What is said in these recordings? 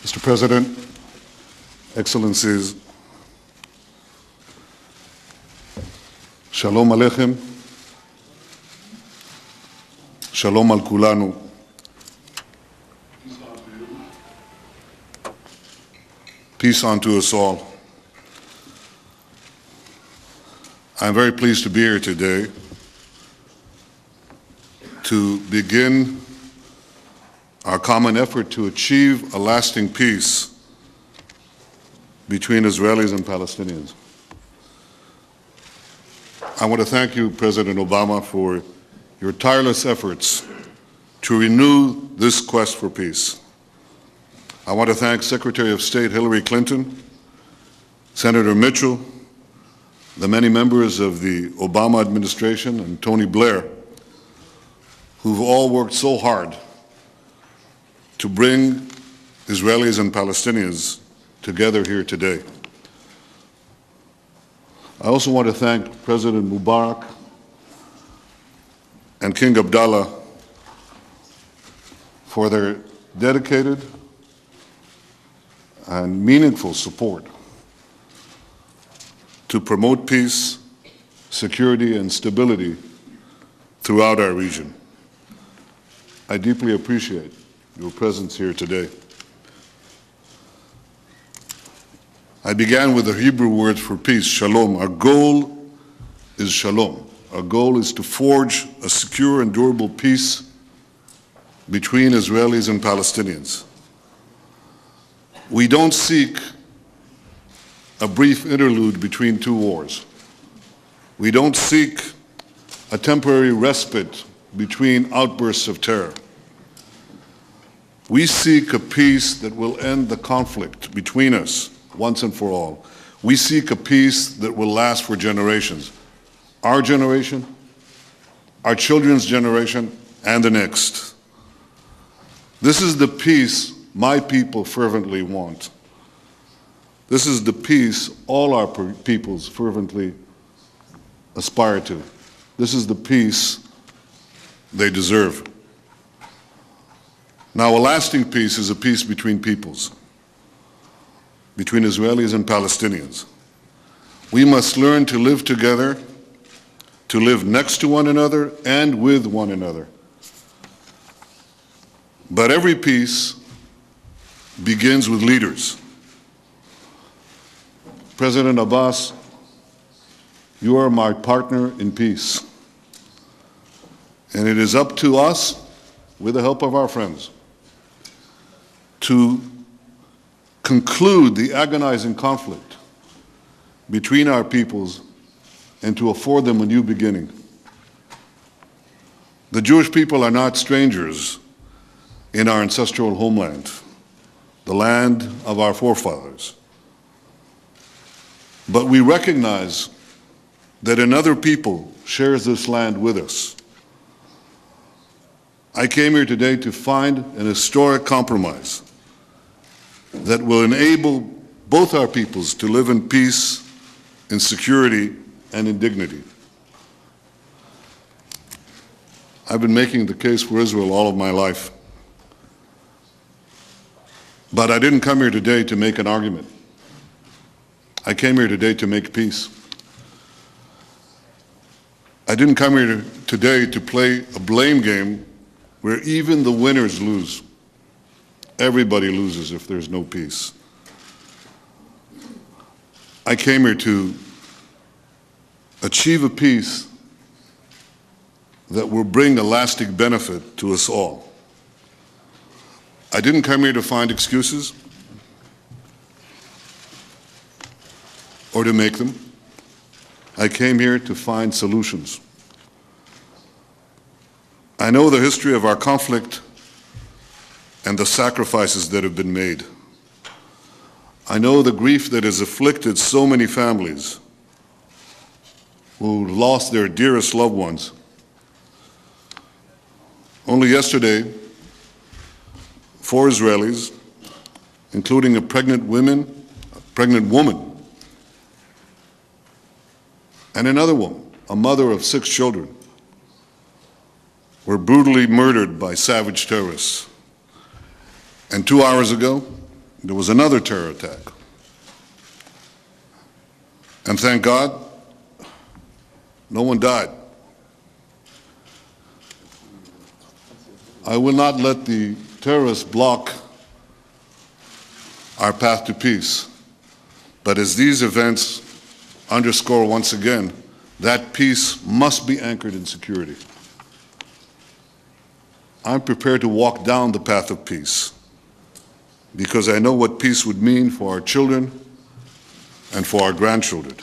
Mr. President, Excellencies, Shalom Aleichem, Shalom al Kulanu. Peace unto us all. I'm very pleased to be here today to begin our common effort to achieve a lasting peace between Israelis and Palestinians. I want to thank you, President Obama, for your tireless efforts to renew this quest for peace. I want to thank Secretary of State Hillary Clinton, Senator Mitchell, the many members of the Obama administration, and Tony Blair, who've all worked so hard to bring Israelis and Palestinians together here today. I also want to thank President Mubarak and King Abdullah for their dedicated and meaningful support to promote peace, security, and stability throughout our region. I deeply appreciate your presence here today. I began with the Hebrew word for peace, shalom. Our goal is shalom. Our goal is to forge a secure and durable peace between Israelis and Palestinians. We don't seek a brief interlude between two wars. We don't seek a temporary respite between outbursts of terror. We seek a peace that will end the conflict between us once and for all. We seek a peace that will last for generations. Our generation, our children's generation, and the next. This is the peace my people fervently want. This is the peace all our peoples fervently aspire to. This is the peace they deserve. Now, a lasting peace is a peace between peoples, between Israelis and Palestinians. We must learn to live together, to live next to one another and with one another. But every peace begins with leaders. President Abbas, you are my partner in peace. And it is up to us, with the help of our friends, to conclude the agonizing conflict between our peoples and to afford them a new beginning. The Jewish people are not strangers in our ancestral homeland, the land of our forefathers. But we recognize that another people shares this land with us. I came here today to find an historic compromise that will enable both our peoples to live in peace, in security, and in dignity. I've been making the case for Israel all of my life. But I didn't come here today to make an argument. I came here today to make peace. I didn't come here today to play a blame game where even the winners lose. Everybody loses if there's no peace. I came here to achieve a peace that will bring a lasting benefit to us all. I didn't come here to find excuses or to make them. I came here to find solutions. I know the history of our conflict and the sacrifices that have been made. I know the grief that has afflicted so many families who lost their dearest loved ones. Only yesterday, 4 Israelis, including a pregnant woman, and another woman, a mother of 6 children, were brutally murdered by savage terrorists. And 2 hours ago, there was another terror attack. And thank God, no one died. I will not let the terrorists block our path to peace. But as these events underscore once again, that peace must be anchored in security. I'm prepared to walk down the path of peace because I know what peace would mean for our children and for our grandchildren.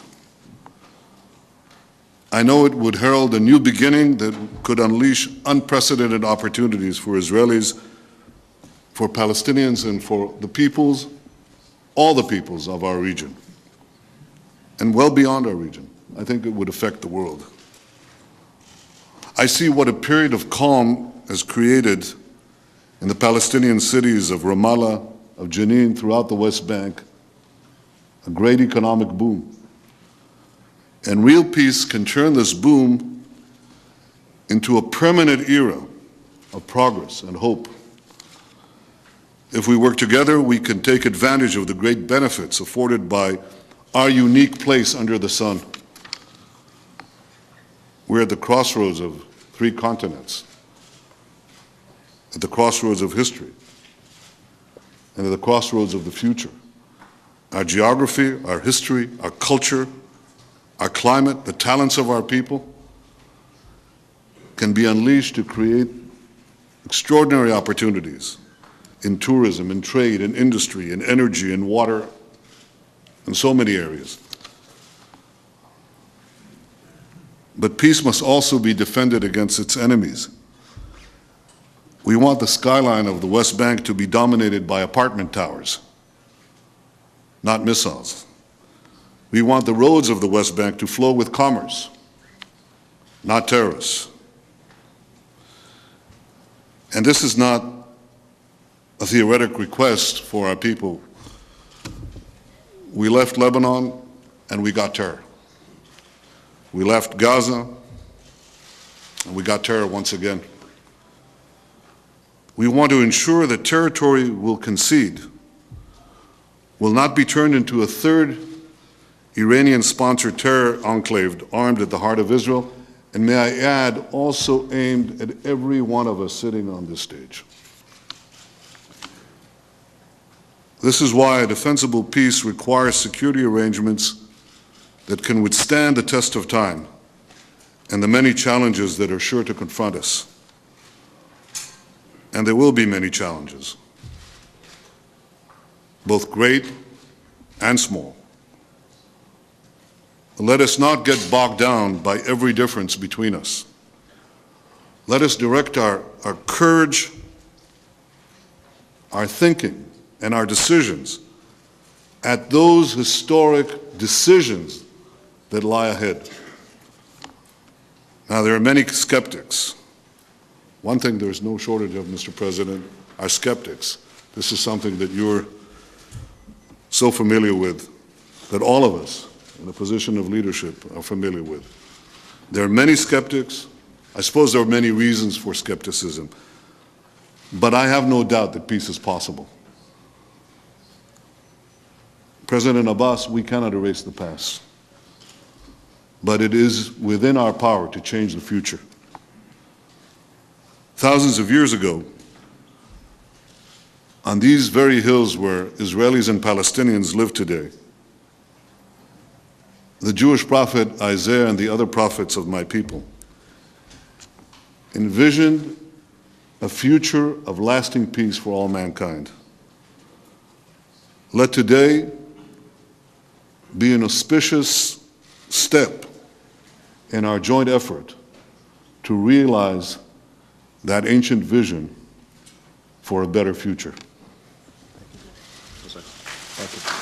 I know it would herald a new beginning that could unleash unprecedented opportunities for Israelis, for Palestinians, and for the peoples, all the peoples of our region, and well beyond our region. I think it would affect the world. I see what a period of calm has created in the Palestinian cities of Ramallah, of Jenin, throughout the West Bank, a great economic boom. And real peace can turn this boom into a permanent era of progress and hope. If we work together, we can take advantage of the great benefits afforded by our unique place under the sun. We're at the crossroads of 3 continents, at the crossroads of history, and at the crossroads of the future. Our geography, our history, our culture, our climate, the talents of our people can be unleashed to create extraordinary opportunities in tourism, in trade, in industry, in energy, in water, in so many areas. But peace must also be defended against its enemies. We want the skyline of the West Bank to be dominated by apartment towers, not missiles. We want the roads of the West Bank to flow with commerce, not terrorists. And this is not a theoretic request for our people. We left Lebanon and we got terror. We left Gaza and we got terror once again. We want to ensure that territory will concede, will not be turned into a third Iranian-sponsored terror enclave armed at the heart of Israel, and may I add, also aimed at every one of us sitting on this stage. This is why a defensible peace requires security arrangements that can withstand the test of time and the many challenges that are sure to confront us. And there will be many challenges, both great and small. Let us not get bogged down by every difference between us. Let us direct our courage, our thinking, and our decisions at those historic decisions that lie ahead. Now, there are many skeptics. One thing there is no shortage of, Mr. President, are skeptics. This is something that you're so familiar with, that all of us in a position of leadership are familiar with. There are many skeptics. I suppose there are many reasons for skepticism, but I have no doubt that peace is possible. President Abbas, we cannot erase the past, but it is within our power to change the future. Thousands of years ago, on these very hills where Israelis and Palestinians live today, the Jewish prophet Isaiah and the other prophets of my people envisioned a future of lasting peace for all mankind. Let today be an auspicious step in our joint effort to realize that ancient vision for a better future. Thank you.